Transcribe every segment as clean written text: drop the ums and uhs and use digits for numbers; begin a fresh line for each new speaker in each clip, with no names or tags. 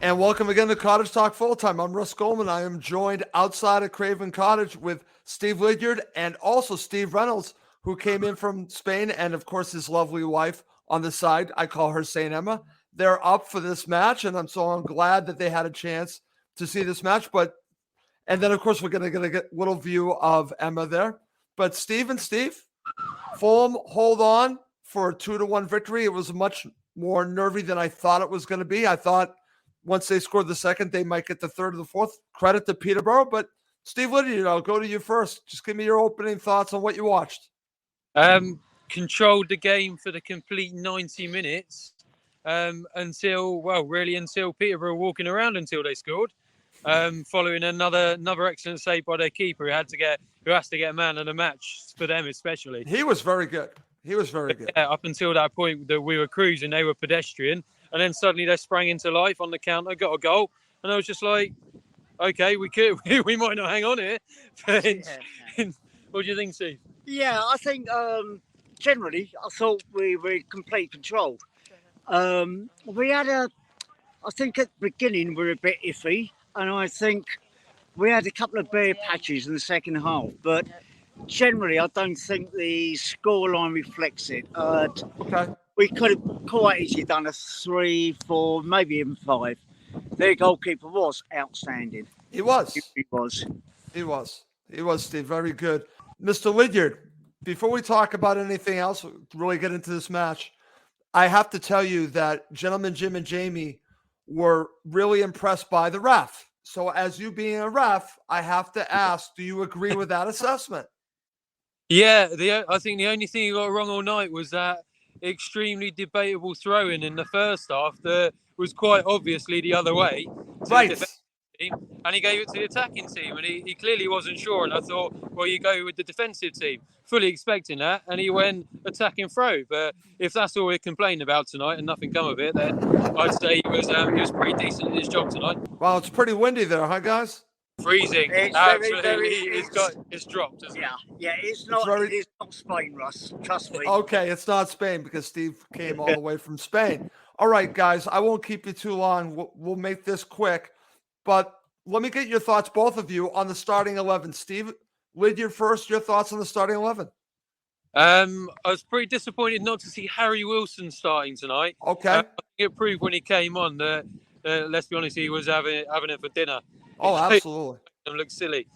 And welcome again to Cottage Talk Full Time. I'm Russ Goldman. I am joined outside of Craven Cottage with Steve Lydiard and also Steve Reynolds, who came in from Spain, and of course his lovely wife on the side. I call her Saint Emma. They're up for this match, and I'm glad that they had a chance to see this match. And then of course we're gonna get a little view of Emma there. But Steve, Fulham hold on for a 2-1 victory. It was much more nervy than I thought it was going to be. I thought once they scored the second, they might get the third or the fourth. Credit to Peterborough. But Steve Lydiard, I'll go to you first. Just give me your opening thoughts on what you watched.
Controlled the game for the complete 90 minutes until Peterborough walking around until they scored. Following another excellent save by their keeper, who has to get a man of the match for them especially.
He was very good. Yeah,
up until that point that we were cruising, they were pedestrian. And then suddenly they sprang into life on the counter, got a goal. And I was just like, okay, we might not hang on here. But what do you think, Steve?
Yeah, I think generally I thought we were in complete control. We had I think at the beginning we were a bit iffy. And I think we had a couple of bare patches in the second half. But generally, I don't think the scoreline reflects it.
Okay.
We could have quite easily done a 3, 4, maybe even 5. Their goalkeeper was outstanding.
He was, Steve. Very good. Mr. Lydiard, before we talk about anything else, really get into this match, I have to tell you that Gentleman Jim and Jamie were really impressed by the ref. So as you being a ref, I have to ask, do you agree with that assessment?
Yeah, I think the only thing he got wrong all night was that extremely debatable throw-in the first half that was quite obviously the other way.
Right.
And he gave it to the attacking team, and he clearly wasn't sure. And I thought, well, you go with the defensive team, fully expecting that, and he went attacking throw. But if that's all we're complaining about tonight and nothing come of it, then I'd say he was pretty decent at his job tonight.
Well, it's pretty windy there, huh, guys?
Freezing.
It's
absolutely. It's dropped, isn't it?
Yeah. It's not Spain, Russ. Trust me.
Okay, it's not Spain because Steve came all the way from Spain. All right, guys, I won't keep you too long. We'll make this quick. But let me get your thoughts, both of you, on the starting 11. Steve, Lydiard first, your thoughts on the starting 11.
I was pretty disappointed not to see Harry Wilson starting tonight.
Okay.
I think it proved when he came on that, let's be honest, he was having it for dinner.
Oh, absolutely.
It looked silly.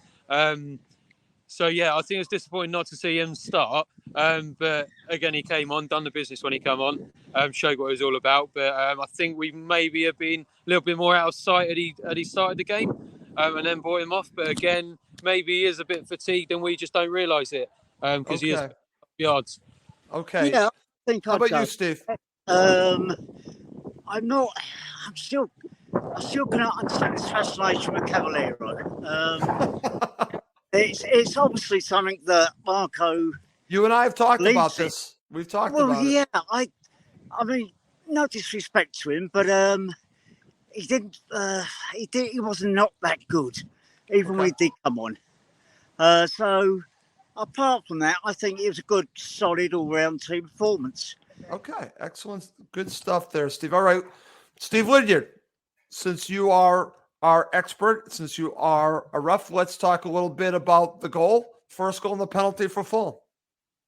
So, yeah, I think it's disappointing not to see him start. But, again, he came on, done the business when he came on, showed what it was all about. But I think we maybe have been a little bit more out of sight had he started the game and then brought him off. But, again, maybe he is a bit fatigued and we just don't realise it because he is yards.
Okay.
Yeah, I think
How about you, Steve?
I still cannot understand this fascination with Cavallero. It's obviously something that Marco.
You and I have talked about this. We've talked about it.
Yeah, I mean, no disrespect to him, but he didn't. He wasn't not that good, even when he did come on. So, apart from that, I think it was a good, solid, all-round team performance.
Okay, excellent, good stuff there, Steve. All right, Steve Lydiard, since you are our expert, since you are a ref, let's talk a little bit about the goal. First goal and the penalty for Fulham.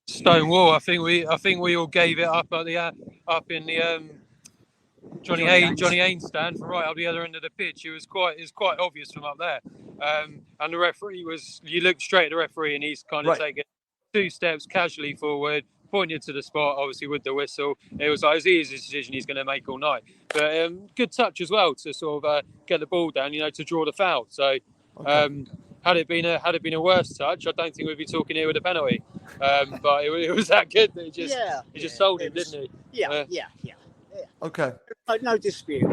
Stonewall. I think we all gave it up in the Johnny Haynes stand from right up the other end of the pitch. It was quite obvious from up there. And the referee you looked straight at the referee and he's kind of taken 2 steps casually forward, pointed to the spot, obviously with the whistle. It was the easiest decision he's going to make all night. But good touch as well to sort of get the ball down, to draw the foul. So had it been a worse touch, I don't think we'd be talking here with a penalty. But it was that good that he just sold him, didn't he?
Yeah.
Okay.
No dispute.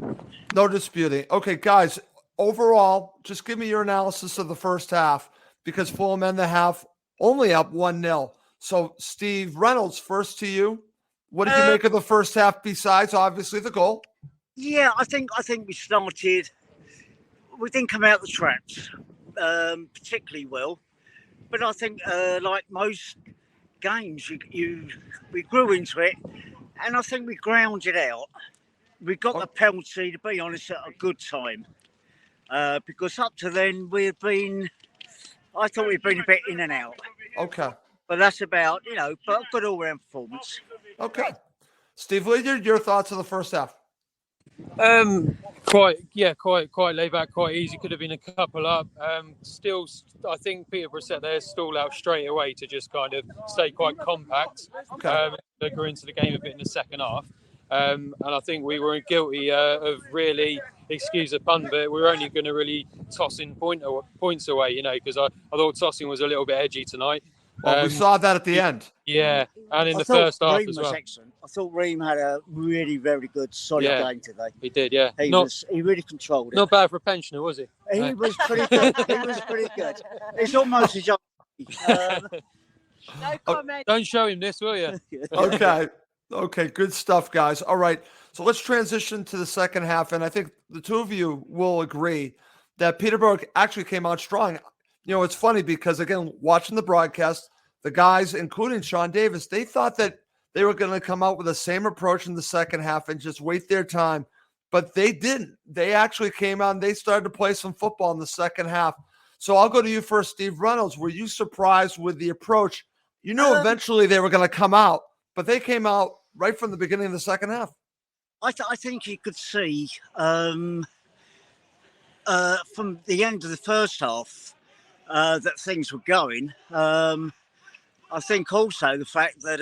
No disputing. Okay, guys, overall, just give me your analysis of the first half because Fulham end the half only up 1-0. So, Steve Reynolds, first to you. What did you make of the first half besides, obviously, the goal?
Yeah, I think we started. We didn't come out the traps particularly well, but I think like most games, we grew into it, and I think we grounded out we got the penalty, to be honest, at a good time. Because up to then, I thought we'd been a bit in and out.
Okay.
But that's about, but a good all-round performance.
Okay. Steve Lydiard, your thoughts on the first half?
Quite laid back, quite easy. Could have been a couple up. Still, I think Peterborough set their stall out straight away to just kind of stay quite compact.
Okay.
They grew into the game a bit in the second half. And I think we were guilty of really, excuse the pun, but we were only going to really tossing points away, because I thought tossing was a little bit edgy tonight.
Well, we saw that at the end.
Yeah, and in the first half
Ream
as
was
well.
Excellent. I thought Ream had a really, very good, solid game today.
He did, yeah.
He really controlled it.
Not bad for a pensioner, was he?
He was pretty good. It's almost as young.
No comment.
Don't show him this, will you?
Okay, good stuff, guys. All right, so let's transition to the second half, and I think the two of you will agree that Peterborough actually came out strong. It's funny because, again, watching the broadcast, the guys, including Sean Davis, they thought that they were going to come out with the same approach in the second half and just wait their time, but they didn't. They actually came out and they started to play some football in the second half. So I'll go to you first, Steve Reynolds. Were you surprised with the approach? Eventually they were going to come out, but they came out right from the beginning of the second half.
I think you could see from the end of the first half that things were going. I think also the fact that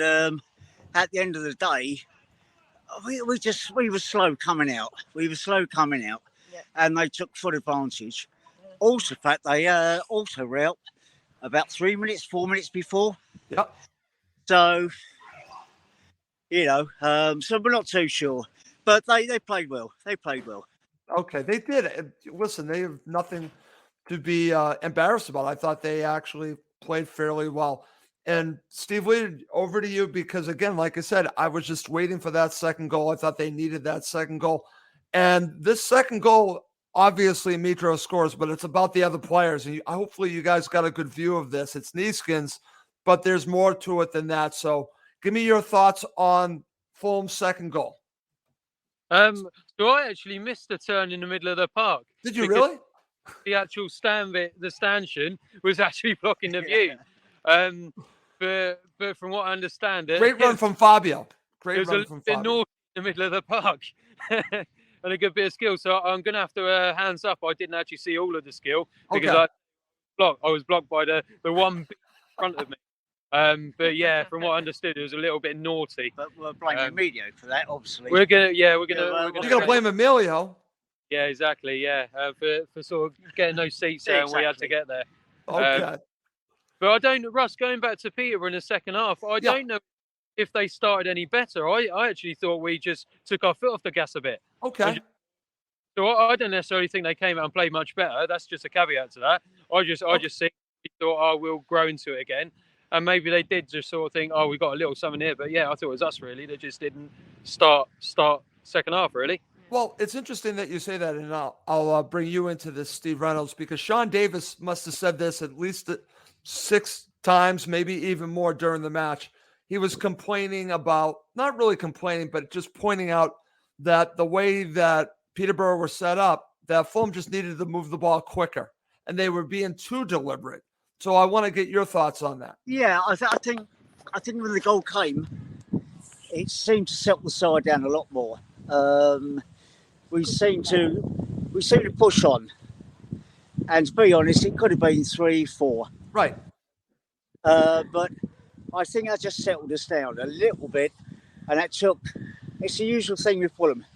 at the end of the day, we were slow coming out.
Yeah.
And they took full advantage. Also, the fact they also were out about 4 minutes before.
Yep.
So, so we're not too sure, but they played well.
Okay, they did. Listen, they have nothing to be embarrassed about. I thought they actually played fairly well. And Steve Lee, over to you, because again, like I said, I was just waiting for that second goal. I thought they needed that second goal. And this second goal, obviously Mitro scores, but it's about the other players. And hopefully you guys got a good view of this. It's Neeskins, but there's more to it than that. So give me your thoughts on Fulham's second goal.
So I actually missed the turn in the middle of the park.
Did you really?
The actual the stanchion was actually blocking the view. But from what I understand,
great run from Fabio.
It was a bit naughty in the middle of the park, and a good bit of skill. So I'm going to have to hands up. I didn't actually see all of the skill because I was blocked by the one in front of me. But yeah, from what I understood, it was a little bit naughty.
But we're blaming Emilio for that, obviously.
We're gonna
You're gonna blame Emilio.
Yeah, exactly. Yeah, for sort of getting those seats there, and we had to get there.
Okay.
But I don't, Russ, going back to Peterborough in the second half, I don't know if they started any better. I actually thought we just took our foot off the gas a bit.
Okay.
So I don't necessarily think they came out and played much better. That's just a caveat to that. I just thought, we'll grow into it again. And maybe they did just sort of think, we got a little something here. But yeah, I thought it was us really. They just didn't start second half really.
Well, it's interesting that you say that, and I'll bring you into this, Steve Reynolds, because Sean Davis must have said this at least 6 times, maybe even more during the match. He was complaining about, not really complaining, but just pointing out that the way that Peterborough were set up, that Fulham just needed to move the ball quicker, and they were being too deliberate. So I want to get your thoughts on that.
Yeah, I think when the goal came, it seemed to settle the side down a lot more. We seem to push on, and to be honest, it could have been 3-4.
Right.
But I think that just settled us down a little bit, and it's the usual thing with Fulham.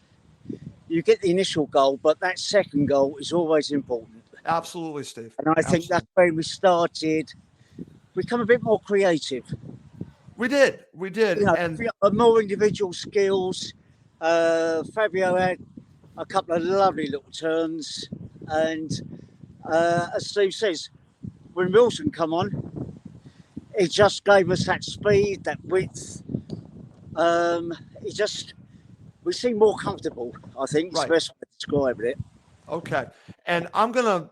You get the initial goal, but that second goal is always important.
Absolutely, Steve.
And I think that's when we started become a bit more creative.
We did.
And more individual skills. Fabio had a couple of lovely little turns, and as Steve says, when Wilson come on, it just gave us that speed, that width. We seem more comfortable, I think. It's the best way to describe it.
Okay. And I'm going to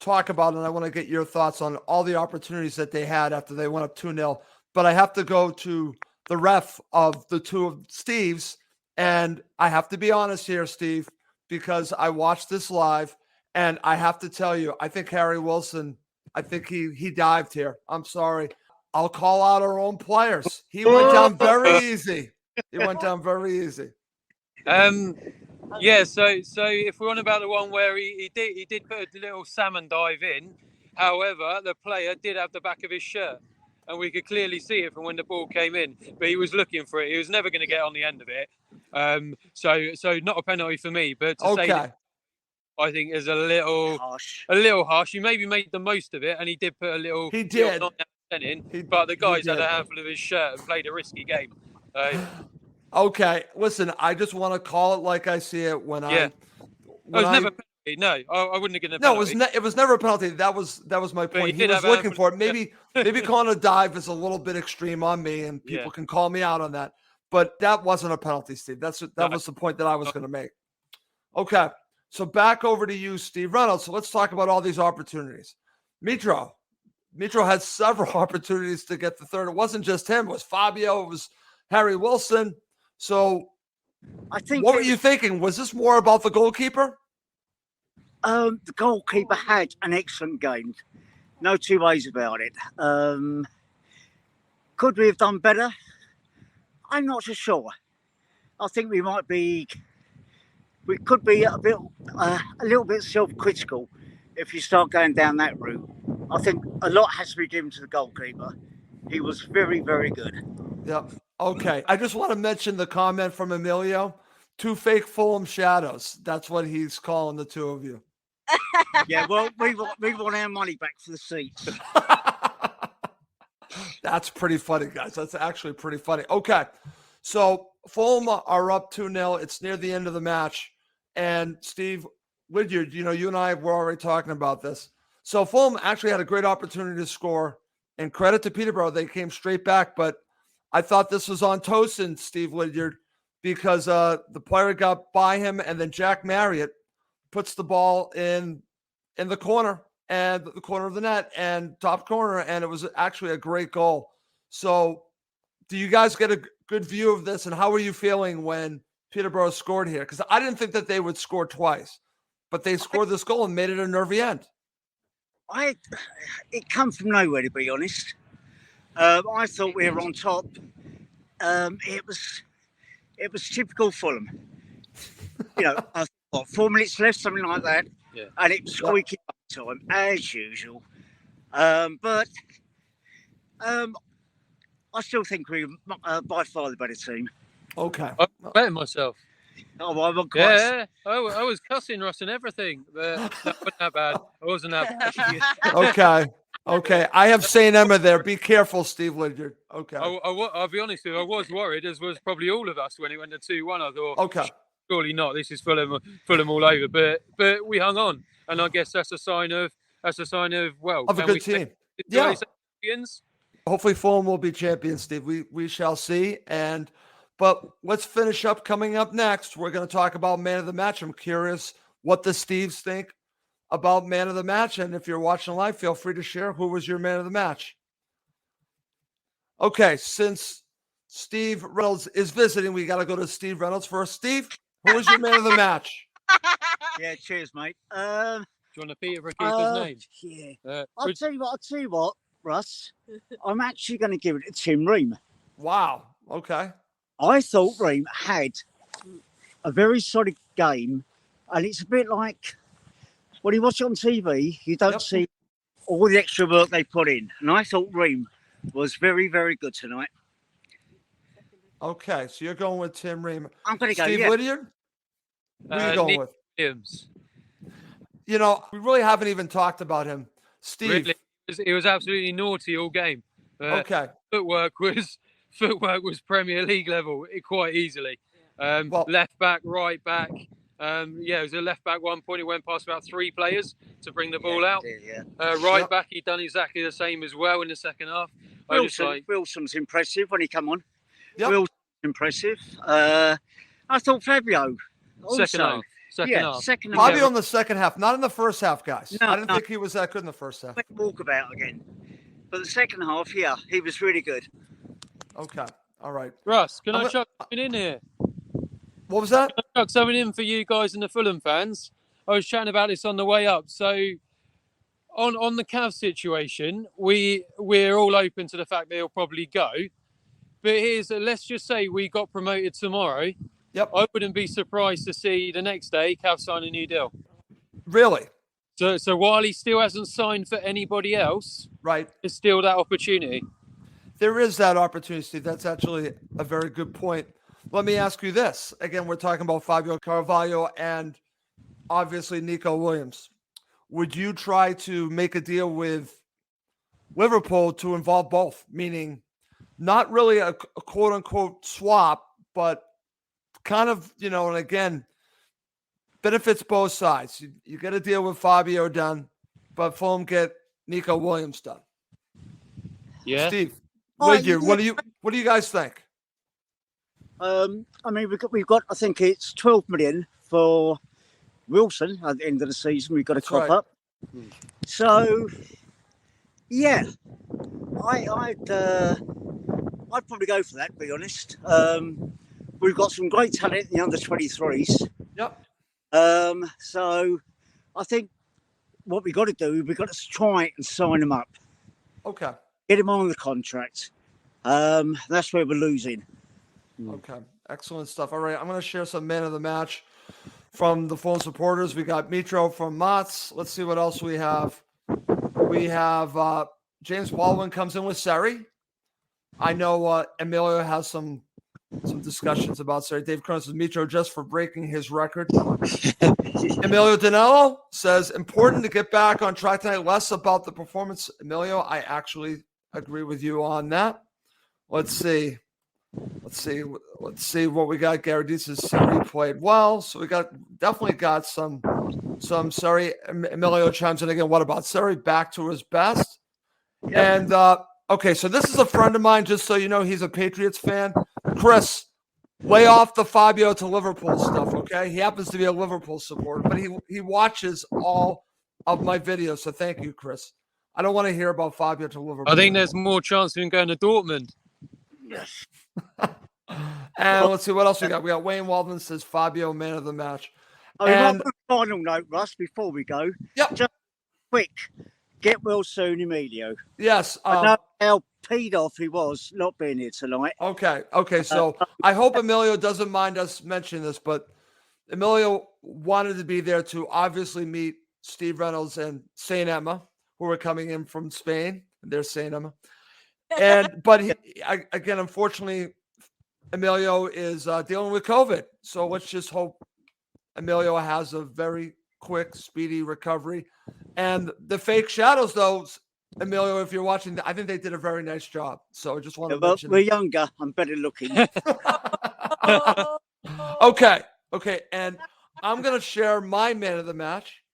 talk about, and I want to get your thoughts on all the opportunities that they had after they went up 2-0. But I have to go to the ref of the two of Steve's, And I have to be honest here, Steve, because I watched this live, and I have to tell you, I think Harry Wilson, I think he dived here. I'm sorry. I'll call out our own players. He went down very easy. He went down very easy.
Yeah, so if we're on about the one where he did put a little salmon dive in, however, the player did have the back of his shirt, and we could clearly see it from when the ball came in. But he was looking for it. He was never going to get on the end of it. So not a penalty for me. But to say that, I think is a little harsh. He maybe made the most of it, and he did put a little.
He did.
But the guys had a handful of his shirt and played a risky game.
Okay, listen, I just want to call it like I see it when
it was never a penalty. No, I wouldn't have given a penalty.
No, it was never a penalty. That was my point. He was looking for it. Maybe calling a dive is a little bit extreme on me, and people can call me out on that. But that wasn't a penalty, Steve. That was the point that I was going to make. Okay, so back over to you, Steve Reynolds. So let's talk about all these opportunities. Mitro had several opportunities to get the third. It wasn't just him. It was Fabio. It was Harry Wilson. So
I think
what were you thinking? Was this more about the goalkeeper?
The goalkeeper had an excellent game. No two ways about it. Could we have done better? I'm not so sure. I think we could be a little bit self-critical if you start going down that route. I think a lot has to be given to the goalkeeper. He was very, very good.
Yep. Okay. I just want to mention the comment from Emilio. 2 fake Fulham shadows. That's what he's calling the two of you.
Yeah, well, we want our money back for the seats.
That's pretty funny, guys. That's actually pretty funny. Okay. So Fulham are up 2-0. It's near the end of the match. And Steve Lydiard, you and I were already talking about this. So Fulham actually had a great opportunity to score. And credit to Peterborough, they came straight back. But I thought this was on Tosin, Steve Lydiard, because the player got by him, and then Jack Marriott puts the ball in the corner, and the corner of the net, and top corner, and it was actually a great goal. So do you guys get a good view of this, and how were you feeling when Peterborough scored here? Because I didn't think that they would score twice, but they scored this goal and made it a nervy end.
It come from nowhere, to be honest. I thought we were on top. It was typical Fulham. I thought 4 minutes left, something like that, and it was squeaky time as usual. But I still think we were by far the better team.
Okay,
I'm betting myself.
Oh, I
was cussing Russ and everything, but that wasn't that bad. I wasn't that
bad. Okay. I have St. Emma there. Be careful, Steve Lydiard. Okay.
I'll be honest with you. I was worried, as was probably all of us when it went to 2-1. I thought,
okay,
surely not. This is Fulham all over. But we hung on, and I guess that's a sign of of
a good team. Yeah.
Champions?
Hopefully, Fulham will be champions, Steve. We shall see. But let's finish up. Coming up next, we're going to talk about man of the match. I'm curious what the Steves think about man of the match. And if you're watching live, feel free to share who was your man of the match. Okay, since Steve Reynolds is visiting, we got to go to Steve Reynolds first. Steve, who was your man of the match?
Yeah, cheers, mate.
Do you want a Peterborough keeper's
name? Yeah. I'll tell you what, Russ. I'm actually going to give it to Tim Ream.
Wow. Okay.
I thought Ream had a very solid game, and it's a bit like when you watch it on TV, you don't see all the extra work they put in. And I thought Ream was very, very good tonight.
Okay, so you're going with Tim Ream.
I'm going to go,
Steve Lydiard? Who are you going
Nico
with?
Williams.
We really haven't even talked about him. Steve.
Really, it was absolutely naughty all game.
Okay.
Footwork was Premier League level quite easily. Left back, right back. It was a left back. One point, it went past about 3 players to bring the ball out. Right back, he done exactly the same as well in the second half.
Wilson's impressive when he come on.
Yep.
Wilson's impressive. I thought Fabio.
Second half.
Second half.
Fabio in the second half, not in the first half, guys. I didn't think he was that good in the first half.
Walkabout again. But the second half, he was really good.
Okay. All right.
Russ, can I chuck in here?
What was that?
Chuck something in for you guys and the Fulham fans. I was chatting about this on the way up. So on the Cav situation, we're all open to the fact they'll probably go. But let's just say we got promoted tomorrow.
Yep.
I wouldn't be surprised to see the next day Cav sign a new deal.
Really?
So while he still hasn't signed for anybody else,
Right.
there's still that opportunity.
There is that opportunity, Steve. That's actually a very good point. Let me ask you this. Again, we're talking about Fabio Carvalho and obviously Nico Williams. Would you try to make a deal with Liverpool to involve both? Meaning not really a quote-unquote swap, but kind of, and again, benefits both sides. You get a deal with Fabio done, but Fulham get Nico Williams done.
Yeah.
Steve,
Yeah.
what do you guys think?
I mean, we've got. I think it's 12 million for Wilson at the end of the season. We've got to cop up. So, yeah, I'd probably go for that. To be honest, we've got some great talent in the under 23s.
Yep.
So, I think what we've got to do, we've got to try and sign them up.
Okay.
Get them on the contract. That's where we're losing.
Okay. Excellent stuff. All right. I'm going to share some man of the match from the Fulham supporters. We got Mitro from Mott's. Let's see what else we have. We have James Baldwin comes in with Seri. I know Emilio has some discussions about Seri. Dave Cronin says Mitro just for breaking his record. Emilio Danello says important to get back on track tonight. Less about the performance. Emilio, I actually agree with you on that. Let's see what we got. Gary D says Seri played well, so we definitely got some Seri. Emilio chimes in again. What about Seri? Back to his best. Yep. And okay, so this is a friend of mine. Just so you know, he's a Patriots fan. Chris, lay off the Fabio to Liverpool stuff. Okay, he happens to be a Liverpool supporter, but he watches all of my videos. So thank you, Chris. I don't want to hear about Fabio to Liverpool.
I think there's more chance of him going to Dortmund.
Yes.
And let's see what else we got. We got Wayne Waldman says Fabio man of the match.
And final note, Russ, before we go.
Yep.
Just quick. Get well soon, Emilio.
Yes.
I know how peed off he was not being here tonight.
Okay. So I hope Emilio doesn't mind us mentioning this, but Emilio wanted to be there to obviously meet Steve Reynolds and Saint Emma, who are coming in from Spain. There's Saint Emma. But again, unfortunately, Emilio is dealing with COVID. So let's just hope Emilio has a very quick, speedy recovery. And the fake shadows, though, Emilio, if you're watching, I think they did a very nice job. So I just want to mention.
We're younger. I'm better looking.
Okay. And I'm going to share my man of the match.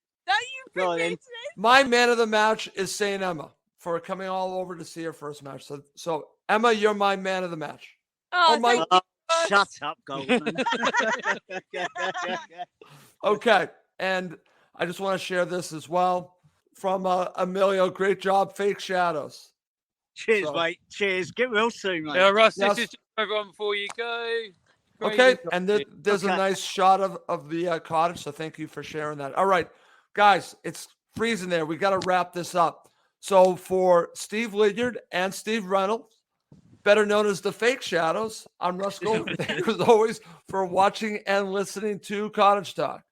My man of the match is Saint Emma for coming all over to see her first match. So Emma, you're my man of the match.
Shut up, Goldman.
Okay. And I just want to share this as well from Emilio. Great job, fake shadows.
Cheers, mate. Cheers. Get well soon, mate.
Yeah, Russ, this is just everyone before you go. Great
Okay. And there's a nice shot of the cottage. So thank you for sharing that. All right, guys, it's freezing there. We got to wrap this up. So for Steve Lydiard and Steve Reynolds, better known as the Fake Shadows, I'm Russ Goldman. Thank you as always for watching and listening to Cottage Talk.